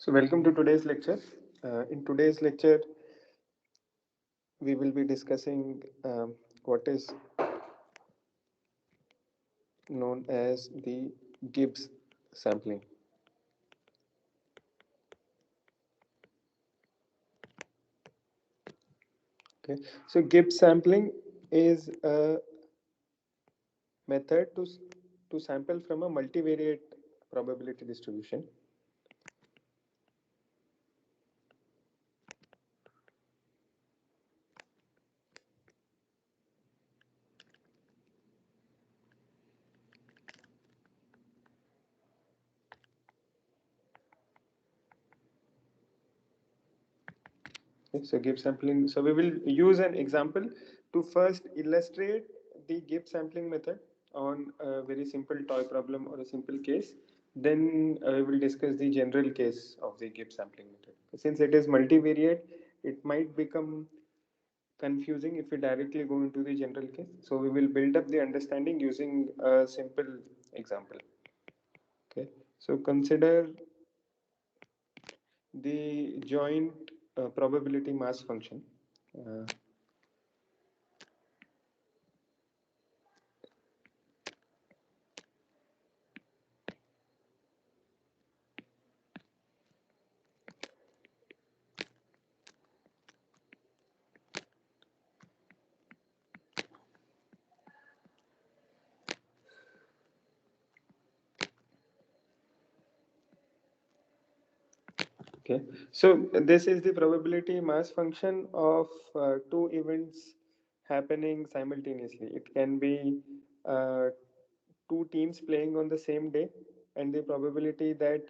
So welcome to today's lecture. In today's lecture, we will be discussing what is known as the Gibbs sampling. Okay, so Gibbs sampling is a method to sample from a multivariate probability distribution. Okay, so Gibbs sampling. So we will use an example to first illustrate the Gibbs sampling method on a very simple toy problem or a simple case. Then we will discuss the general case of the Gibbs sampling method. Since it is multivariate, it might become confusing if we directly go into the general case. So we will build up the understanding using a simple example. Okay. So consider the joint probability mass function. Uh, Okay, so this is the probability mass function of two events happening simultaneously. It can be uh, two teams playing on the same day, and the probability that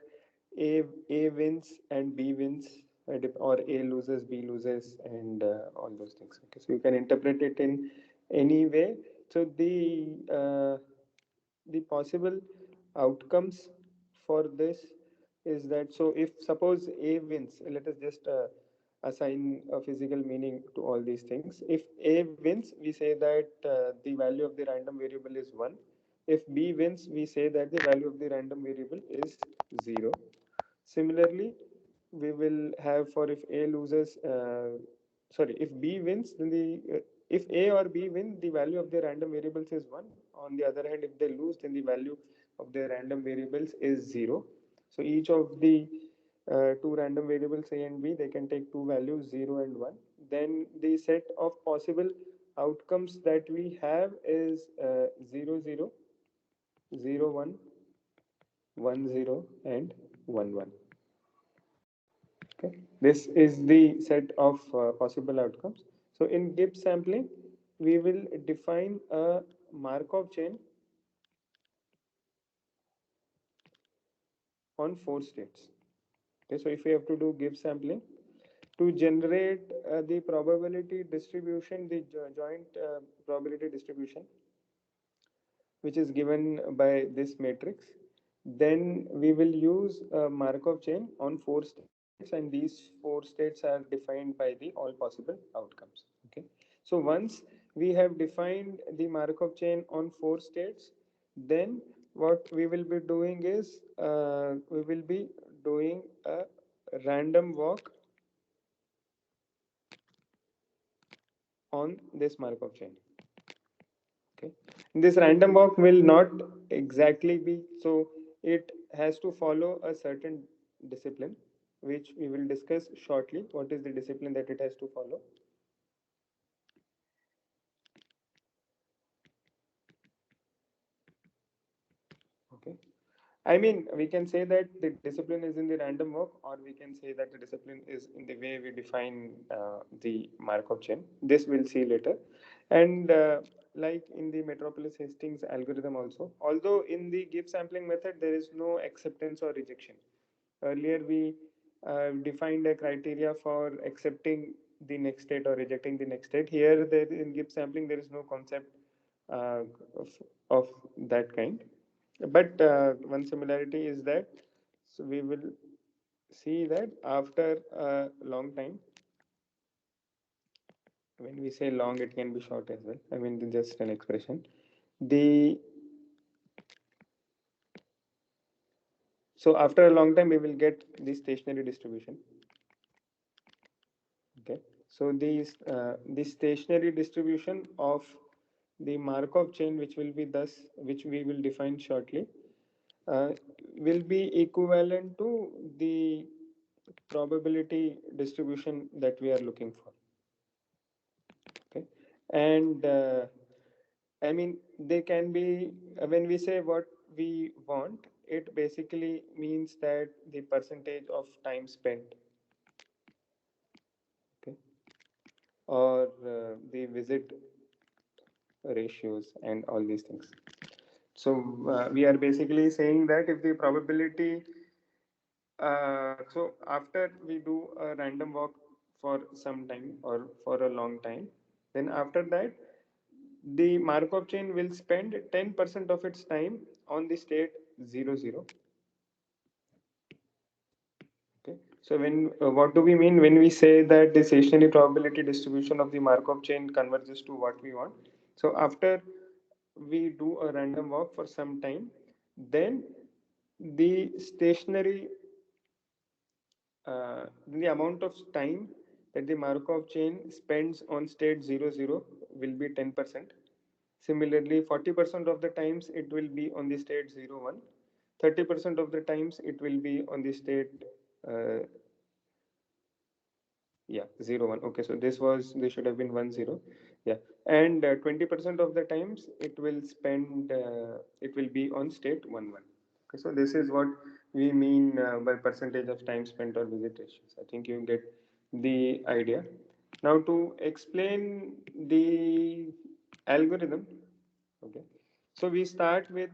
A wins and B wins, or A loses, B loses, and all those things. Okay, so you can interpret it in any way. So the possible outcomes for this is that, so if suppose A wins, let us just assign a physical meaning to all these things. If A wins, we say that the value of the random variable is 1. If B wins, we say that the value of the random variable is 0. Similarly, we will have for if A loses, sorry, if B wins, then if A or B win, the value of the random variables is 1. On the other hand, if they lose, then the value of the random variables is 0. So each of the two random variables A and B, they can take two values 0 and 1. Then the set of possible outcomes that we have is 0, 0, 0, 1, 1, 0, and 1, 1. Okay. This is the set of possible outcomes. So in Gibbs sampling, we will define a Markov chain on four states. Okay, so if we have to do Gibbs sampling to generate the probability distribution, the joint probability distribution, which is given by this matrix, then we will use a Markov chain on four states, and these four states are defined by the all possible outcomes. Okay, so once we have defined the Markov chain on four states, then what we will be doing is we will be doing a random walk on this Markov chain. Okay, this random walk will not exactly be, so it has to follow a certain discipline, which we will discuss shortly. What is the discipline that it has to follow? Okay, I mean, we can say that the discipline is in the random walk, or we can say that the discipline is in the way we define the Markov chain. This we'll see later. And like in the Metropolis Hastings algorithm also, although in the Gibbs sampling method, there is no acceptance or rejection. Earlier, we defined a criteria for accepting the next state or rejecting the next state. Here, there in Gibbs sampling, there is no concept uh, of that kind. But one similarity is that, so we will see that after a long time, when we say long, it can be short as well. I mean, just an expression. The So after a long time, we will get the stationary distribution. Okay. So the stationary distribution of the Markov chain, which will be thus, which we will define shortly, uh, will be equivalent to the probability distribution that we are looking for. Okay. And I mean, they can be, when we say what we want, it basically means that the percentage of time spent, okay, or the visit ratios and all these things. So we are basically saying that if the probability, so after we do a random walk for some time or for a long time, then after that, the Markov chain will spend 10% of its time on the state 0, 0. Okay. So when what do we mean when we say that the stationary probability distribution of the Markov chain converges to what we want? So after we do a random walk for some time, then the stationary the amount of time that the Markov chain spends on state 0, 0 will be 10%. Similarly, 40% of the times it will be on the state 0, 1. 30% of the times it will be on the state uh, yeah, 0, 1. Okay, so this should have been 1, 0. Yeah, and 20% of the times it will be on state 1, 1. Okay, so this is what we mean by percentage of time spent or visit ratios. I think you get the idea. Now to explain the algorithm, okay, so we start with,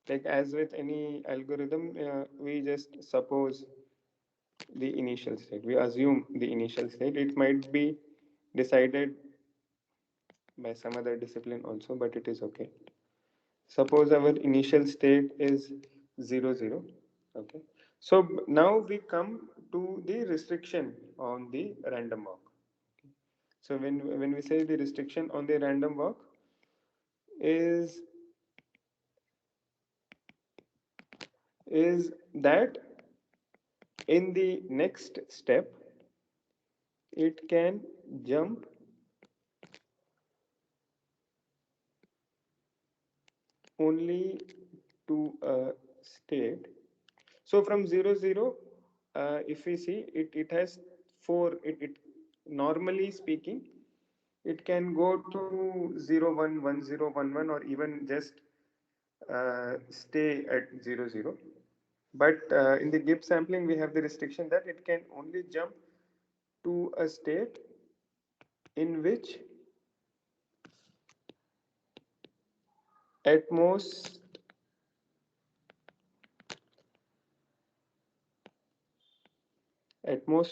like as with any algorithm, we just suppose the initial state. We assume the initial state. It might be decided by some other discipline also, but it is okay. Suppose our initial state is 0, 0. Okay. So now we come to the restriction on the random walk. So when we say the restriction on the random walk is that in the next step it can jump only to a state. So from 0, 0, if we see it has four, it normally speaking, it can go to 0, 1, 1, 0, 1, 1, or even just stay at 0, 0. But in the Gibbs sampling, we have the restriction that it can only jump to a state in which at most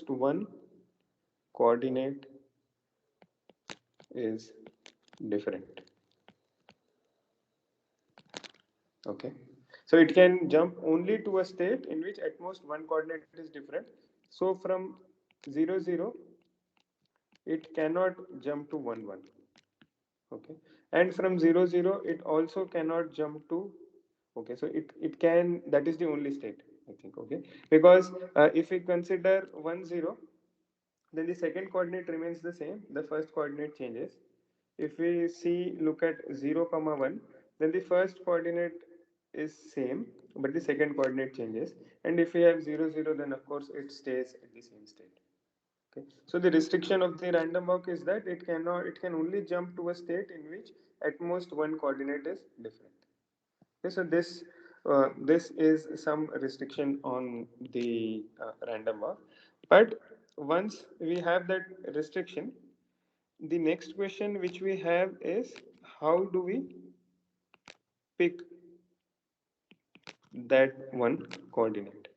one coordinate is different. Okay. So it can jump only to a state in which at most one coordinate is different. So from 0, 0, it cannot jump to 1, 1. Okay. And from 0, 0, it also cannot jump to, okay, so it can, that is the only state, I think, okay. Because if we consider 1, 0, then the second coordinate remains the same, the first coordinate changes. If we see, look at 0, comma 1, then the first coordinate is same, but the second coordinate changes. And if we have 0, 0, then of course it stays at the same state. Okay. So the restriction of the random walk is that it can only jump to a state in which at most one coordinate is different. Okay, so this is some restriction on the random walk. But once we have that restriction, the next question which we have is how do we pick that one coordinate?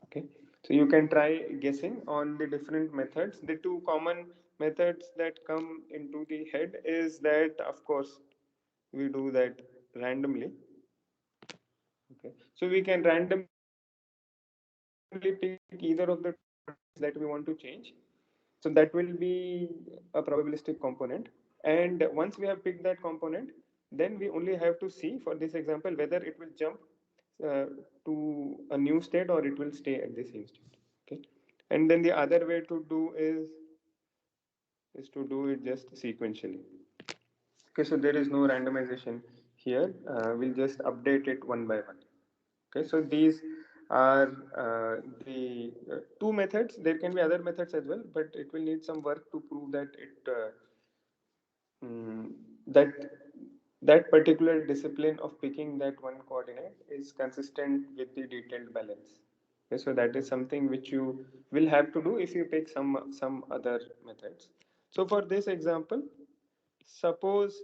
Okay, so you can try guessing on the different methods. The two common methods that come into the head is that, of course, we do that randomly. Okay, so we can randomly pick either of the that we want to change. So that will be a probabilistic component. And once we have picked that component, then we only have to see for this example whether it will jump uh, to a new state or it will stay at the same state. Okay, and then the other way to do is to do it just sequentially. Okay, so there is no randomization here. We'll just update it one by one. Okay, so these are the two methods. There can be other methods as well, but it will need some work to prove that mm, that that particular discipline of picking that one coordinate is consistent with the detailed balance. Okay, so that is something which you will have to do if you pick some other methods. So for this example, suppose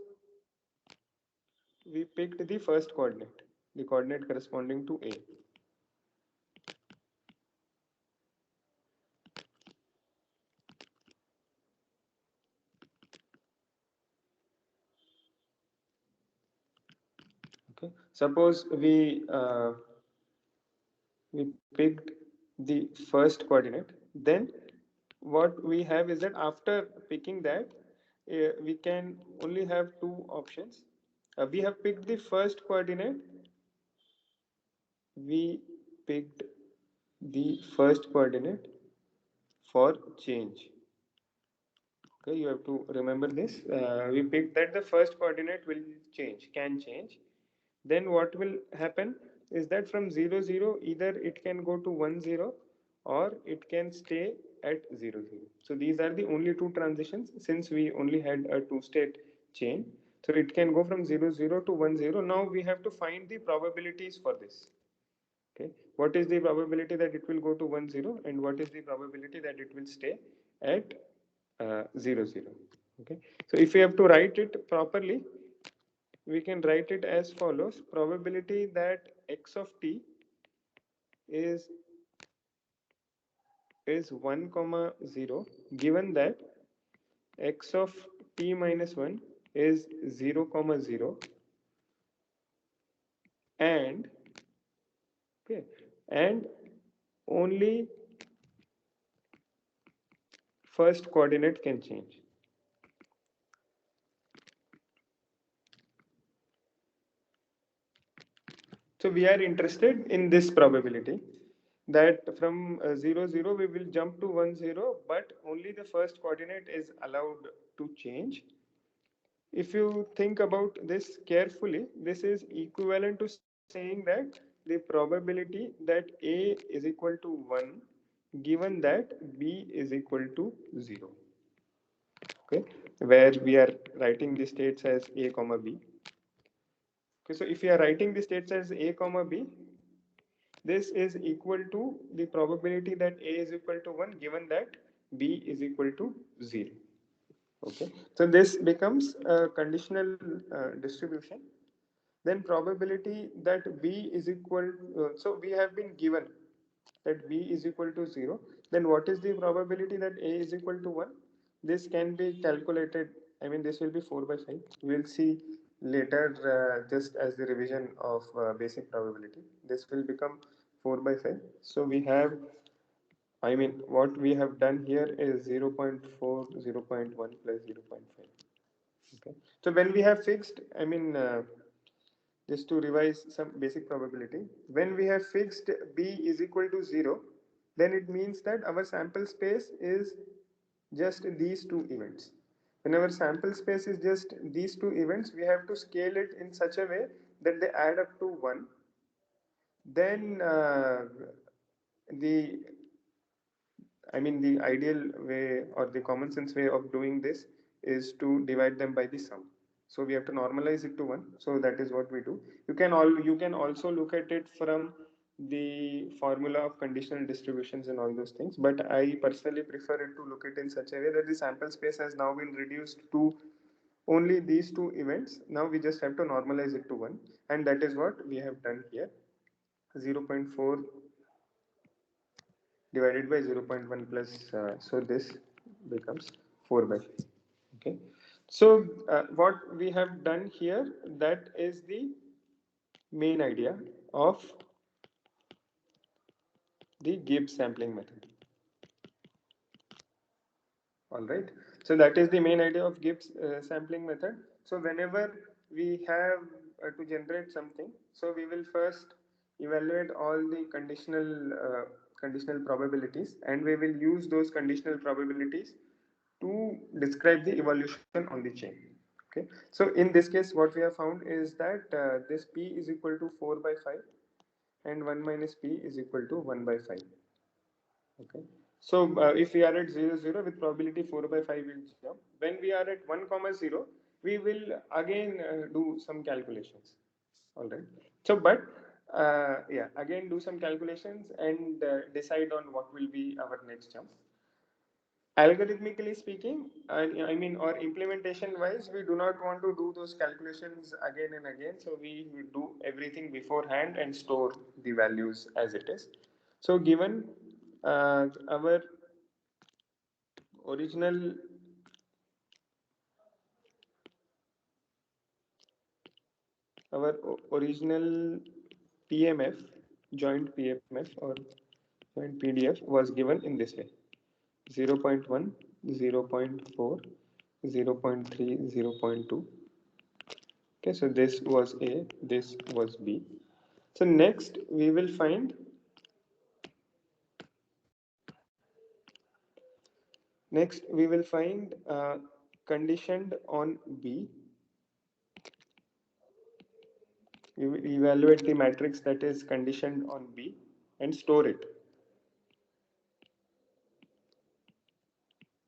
we picked the first coordinate, the coordinate corresponding to A. Okay, suppose we picked the first coordinate, then what we have is that after picking that, we can only have two options. We have picked the first coordinate, we picked the first coordinate for change. Okay, you have to remember this. We picked that the first coordinate will change, can change. Then what will happen is that from 0 0, either it can go to 1 0 or it can stay at 0 0. So these are the only two transitions since we only had a two state chain. So it can go from 0 0 to 1 0. Now we have to find the probabilities for this. Okay, what is the probability that it will go to 1 0 and what is the probability that it will stay at 0 0? Okay, so if we have to write it properly, we can write it as follows: probability that x of t is 1 comma 0, given that x of t minus 1 is 0 comma 0, and okay, and only first coordinate can change. So we are interested in this probability that from 0 0 we will jump to 1 0, but only the first coordinate is allowed to change. If you think about this carefully, this is equivalent to saying that the probability that A is equal to 1 given that B is equal to 0. Okay, where we are writing the states as A comma B. Okay, so if you are writing the states as A comma B, this is equal to the probability that A is equal to 1 given that B is equal to 0. Okay, so this becomes a conditional distribution. Then probability that B is equal, so we have been given that B is equal to 0. Then what is the probability that A is equal to 1? This can be calculated, I mean this will be 4 by 5. We'll see later just as the revision of basic probability. This will become 4 by 5. So we have, I mean what we have done here is 0 0.4, 0 0.1 plus 0 0.5. Okay. So when we have fixed, I mean just to revise some basic probability, when we have fixed B is equal to 0, then it means that our sample space is just these two events. When our sample space is just these two events, we have to scale it in such a way that they add up to 1. Then the I mean, the ideal way or the common sense way of doing this is to divide them by the sum. So we have to normalize it to 1. So that is what we do. You can also look at it from the formula of conditional distributions and all those things. But I personally prefer it to look at it in such a way that the sample space has now been reduced to only these two events. Now we just have to normalize it to 1, and that is what we have done here. 0.4 divided by 0.1 plus, so this becomes 4 by 5. Okay, so what we have done here, that is the main idea of the Gibbs sampling method. All right, So that is the main idea of Gibbs sampling method. So whenever we have to generate something, so we will first evaluate all the conditional probabilities, and we will use those conditional probabilities to describe the evolution on the chain. Okay, so in this case what we have found is that this p is equal to 4 by 5 and 1 minus p is equal to 1 by 5. Okay, so if we are at 0 0 with probability 4 by 5 will jump. When we are at 1 comma 0, we will again do some calculations. All right, so but yeah, again do some calculations and decide on what will be our next jump. Algorithmically speaking, I mean, or implementation wise, we do not want to do those calculations again and again. So we do everything beforehand and store the values as it is. So given our original original PMF, joint PMF or joint PDF was given in this way: 0 0.1, 0 0.4, 0 0.3, 0 0.2. Okay, so this was A, this was B. So next we will find, conditioned on B. We will evaluate the matrix that is conditioned on B and store it.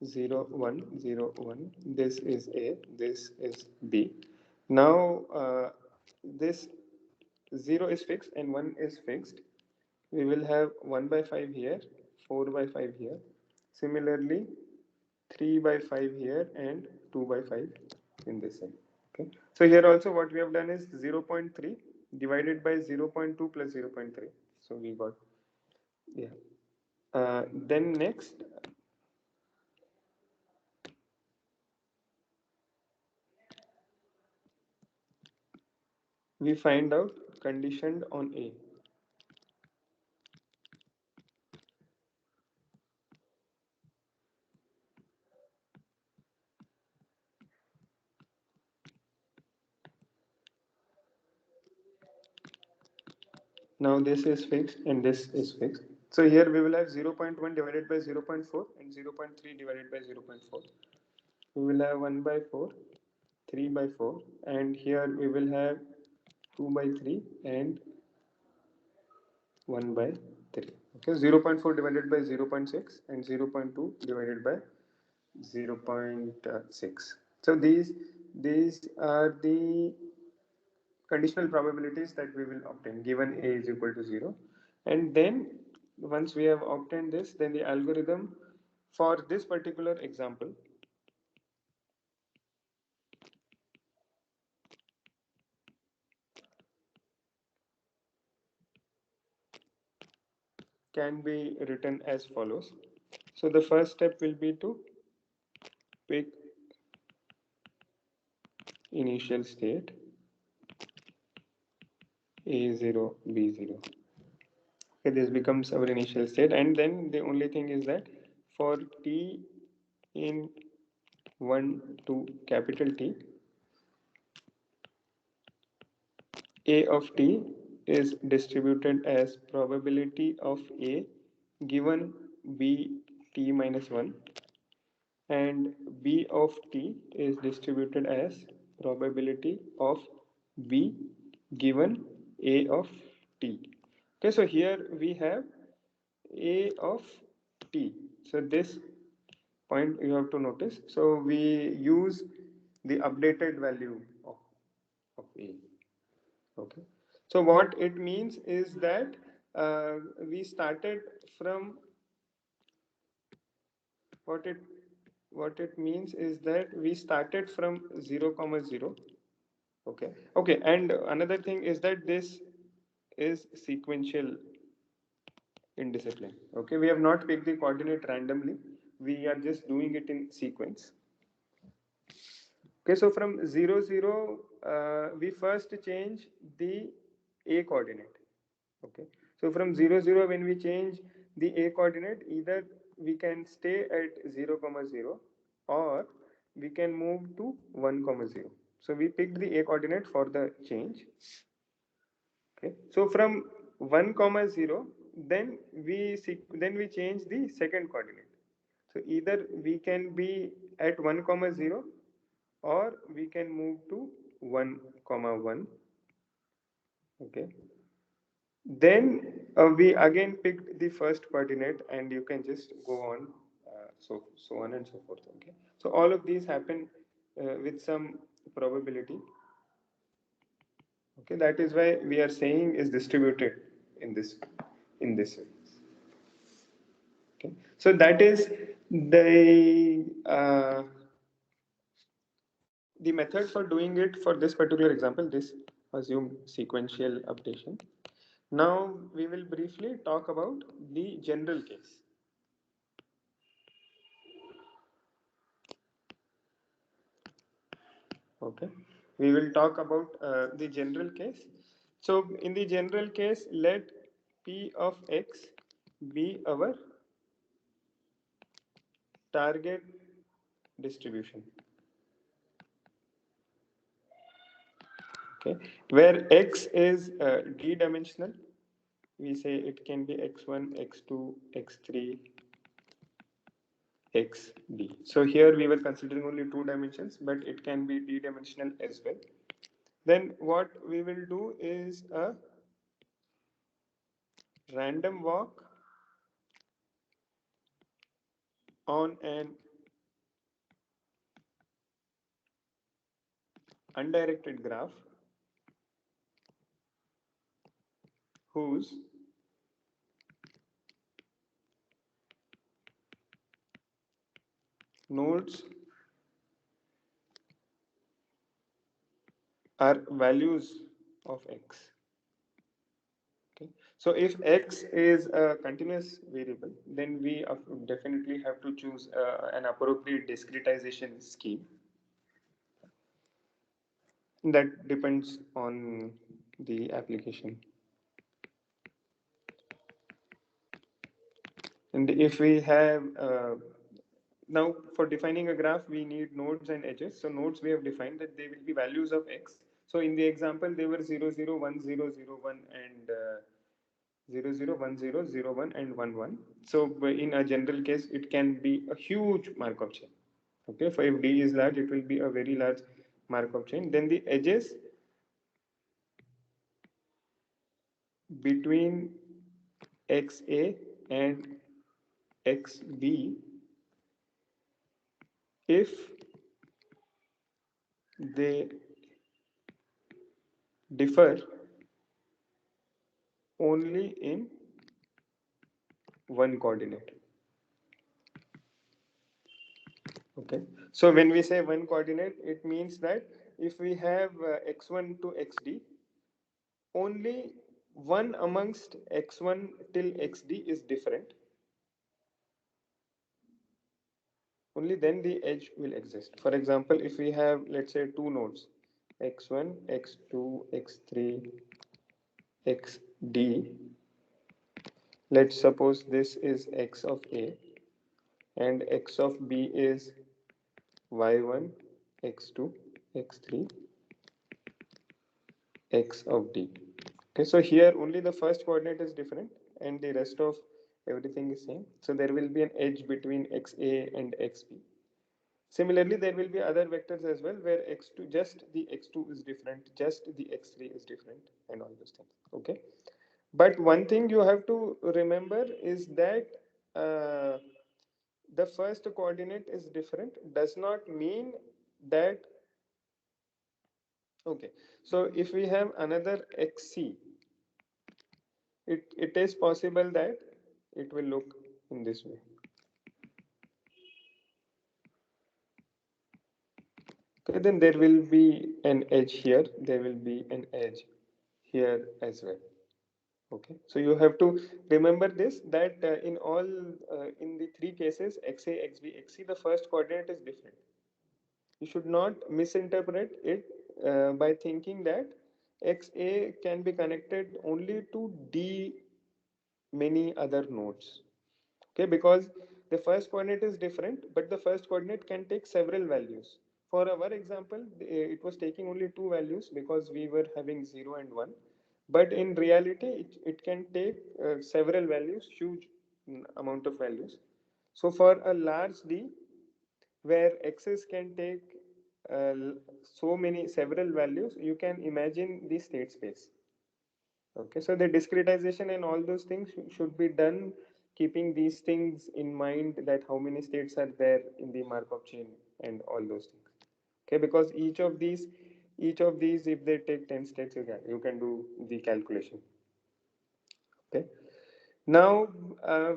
0 1 0 1. This is A, this is B. Now this 0 is fixed and 1 is fixed. We will have 1 by 5 here, 4 by 5 here. Similarly, 3 by 5 here and 2 by 5 in this side. Okay. So here also what we have done is 0 0.3 divided by 0 0.2 plus 0 0.3. So we got, yeah. Then next, we find out conditioned on A. Now this is fixed and this is fixed. So here we will have 0 0.1 divided by 0 0.4 and 0 0.3 divided by 0 0.4. We will have 1 by 4, 3 by 4, and here we will have 2 by 3 and 1 by 3. Okay, 0 0.4 divided by 0 0.6 and 0 0.2 divided by 0 0.6. So these are the conditional probabilities that we will obtain given A is equal to 0. And then once we have obtained this, then the algorithm for this particular example can be written as follows. So the first step will be to pick initial state A0, B0. Okay, this becomes our initial state, and then the only thing is that for t in 1 to capital T, A of t is distributed as probability of A given B t minus 1, and B of t is distributed as probability of B given A of t. Okay, so here we have A of t. So this point you have to notice. So we use the updated value of A. Okay. So what it means is that we started from what it what it means is that we started from 0 comma 0. Okay. Okay, and another thing is that this is sequential in discipline. Okay, we have not picked the coordinate randomly, we are just doing it in sequence. Okay, so from 0 0, we first change the A coordinate. Okay, so from 0 0, when we change the A coordinate, either we can stay at 0 comma 0, or we can move to 1 comma 0. So we picked the a coordinate for the change. Okay, so from 1 comma 0, then we change the second coordinate. So either we can be at 1 comma 0, or we can move to 1 comma 1. Okay, then we again picked the first coordinate, and you can just go on, so on and so forth. Okay, so all of these happen with some probability. Okay, that is why we are saying is distributed in this way. Okay, so that is the method for doing it for this particular example. This assumed sequential updation. Now we will briefly talk about the general case. Okay, we will talk about the general case. So in the general case, let p of x be our target distribution. Okay, where x is d-dimensional, we say it can be x1, x2, x3, xd. So here we were considering only two dimensions, but it can be d-dimensional as well. Then what we will do is a random walk on an undirected graph whose nodes are values of x. Okay. So if x is a continuous variable, then we definitely have to choose an appropriate discretization scheme. That depends on the application. And if we have now for defining a graph, we need nodes and edges. So nodes we have defined that they will be values of x. So in the example, they were 0, 0, 1, 0, 0, 1, and 0, 0, 1, 0, 0, 1, and 1, 1. So in a general case, it can be a huge Markov chain. Okay, so if D is large, it will be a very large Markov chain. Then the edges between XA and XB, if they differ only in one coordinate. Okay, so when we say one coordinate, it means that if we have x1 to xd, only one amongst x1 till xd is different, only then the edge will exist. For example, if we have, let's say, two nodes x1, x2, x3, xd, let's suppose this is x of a and x of b is y1, x2, x3, x of d. Okay, so here only the first coordinate is different and the rest of everything is same. So there will be an edge between xa and xb. Similarly, there will be other vectors as well where x2, just the x2 is different, just the x3 is different, and all those things. Okay, but one thing you have to remember is that uh, the first coordinate is different does not mean that. Okay, so if we have another xc, it is possible that it will look in this way. Okay, then there will be an edge here, there will be an edge here as well. Okay, so you have to remember this, that in the three cases xa, xb, xc, the first coordinate is different. You should not misinterpret it by thinking that xa can be connected only to d many other nodes. Okay, because The first coordinate is different, but the first coordinate can take several values. For our example, it was taking only two values because we were having 0 and 1. But in reality, it can take several values, huge amount of values. So for a large D, where x's can take so many several values, you can imagine the state space. Okay, so the discretization and all those things should be done keeping these things in mind, that how many states are there in the Markov chain and all those things. Okay, because each of these, if they take 10 states, you can do the calculation. Okay, now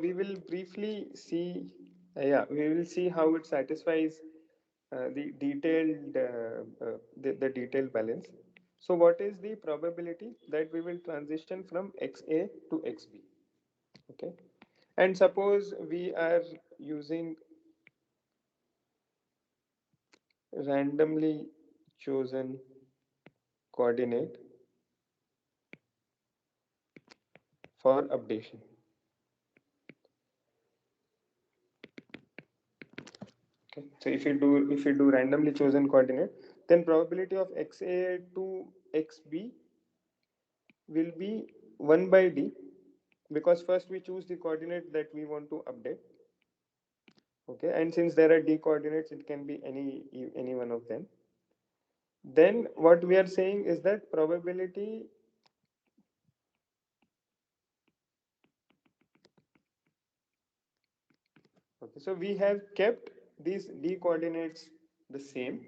we will briefly see, we will see how it satisfies the detailed balance. So what is the probability that we will transition from XA to XB? Okay, and suppose we are using randomly chosen coordinate for updation. Okay, so if you do randomly chosen coordinate, then probability of XA to XB will be 1 by D, because first we choose the coordinate that we want to update. Okay, and since there are D coordinates, it can be any one of them. Then what we are saying is that probability, okay, so we have kept these D coordinates the same.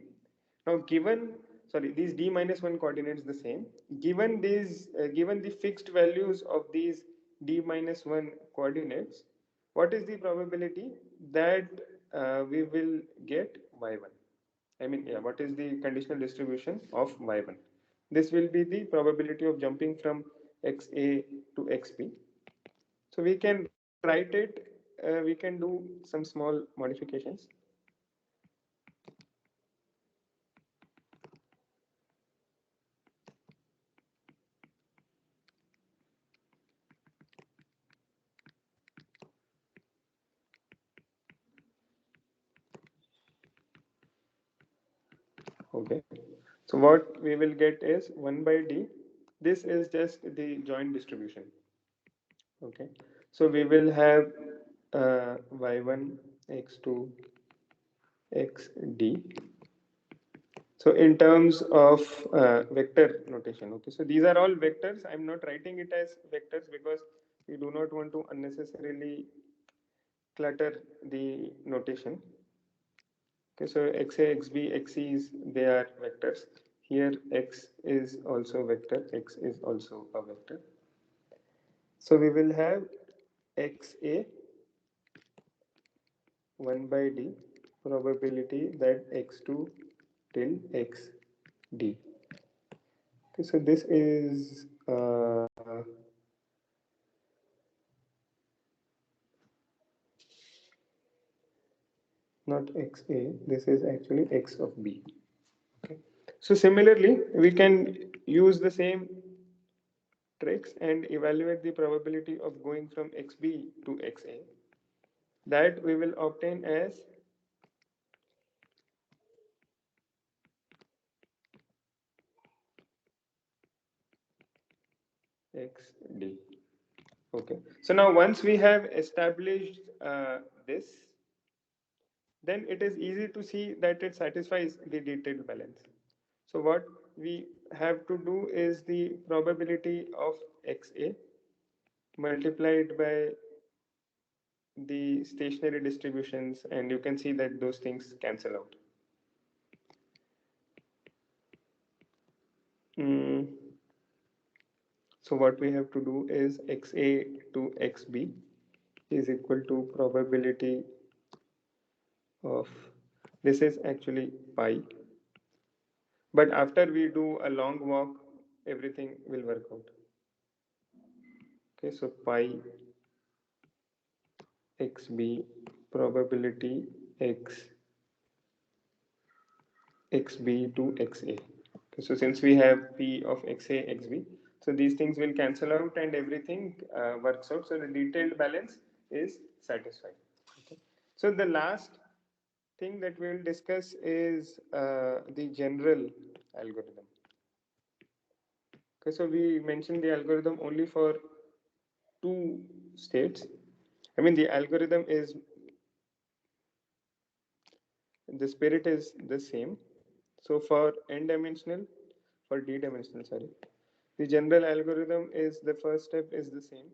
Now given, sorry, these D minus 1 coordinates the same, given the fixed values of these D minus 1 coordinates, what is the probability that we will get y1? I mean, yeah, what is the conditional distribution of y1? This will be the probability of jumping from xa to xb. So we can write it, we can do some small modifications. Okay, so what we will get is 1 by d. This is just the joint distribution. Okay, so we will have y1 x2 xd. So in terms of vector notation, okay, so these are all vectors. I'm not writing it as vectors because we do not want to unnecessarily clutter the notation. Okay, so xa, xb, xc's, they are vectors. Here x is also vector, x is also a vector. So we will have xa 1 by d, probability that x2 till xd. Okay, so this is not xa, this is actually x of b. Okay, so similarly we can use the same tricks and evaluate the probability of going from xb to xa. That we will obtain as xd. Okay, so now once we have established this, then it is easy to see that it satisfies the detailed balance. So what we have to do is the probability of xa multiplied by the stationary distributions, and you can see that those things cancel out. Mm. So what we have to do is xa to xb is equal to probability of, this is actually pi, but after we do a long walk, everything will work out. Okay, so pi xb probability x xb to xa. Okay, so since we have p of xa xb, so these things will cancel out and everything works out. So the detailed balance is satisfied. Okay. So the last thing that we'll discuss is the general algorithm. Okay, so we mentioned the algorithm only for two states. I mean, the algorithm is, the spirit is the same. So for n-dimensional, for d-dimensional, sorry, the general algorithm is, the first step is the same,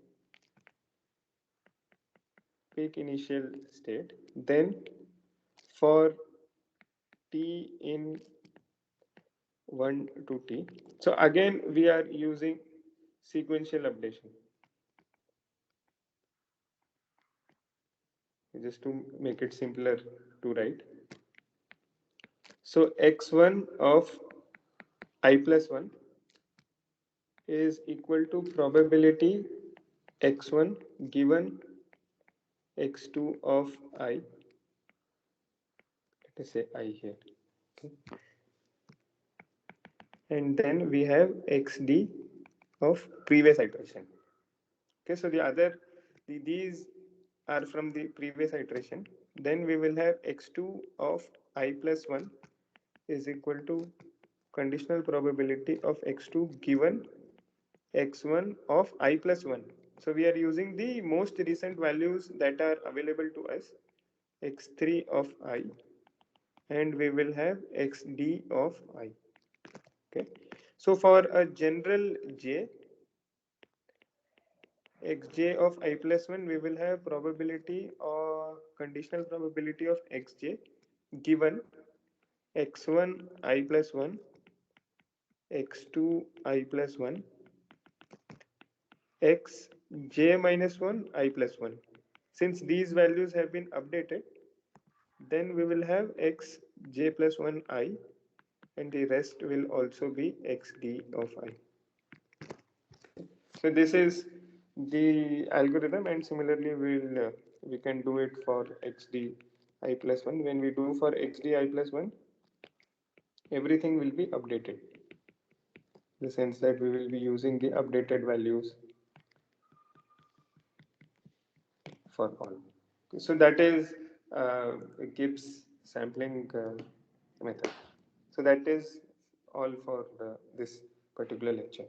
pick initial state. Then for t in 1 to t, so again we are using sequential updation, just to make it simpler to write. So x1 of I plus 1 is equal to probability x1 given x2 of I, let us say I here, okay. And then we have xd of previous iteration. Okay, so these are from the previous iteration. Then we will have x2 of I plus 1 is equal to conditional probability of x2 given x1 of I plus 1. So we are using the most recent values that are available to us, x3 of I, and we will have xd of I. Okay. So for a general j, xj of I plus 1, we will have probability or conditional probability of xj given x1 I plus 1, x2 I plus 1, xj minus 1 I plus 1. Since these values have been updated, then we will have xj plus 1 I, and the rest will also be xd of I. So this is the algorithm, and similarly we can do it for xd I plus 1. When we do for xd I plus 1, everything will be updated, in the sense that we will be using the updated values for all. So that is Gibbs sampling method. So that is all for this particular lecture.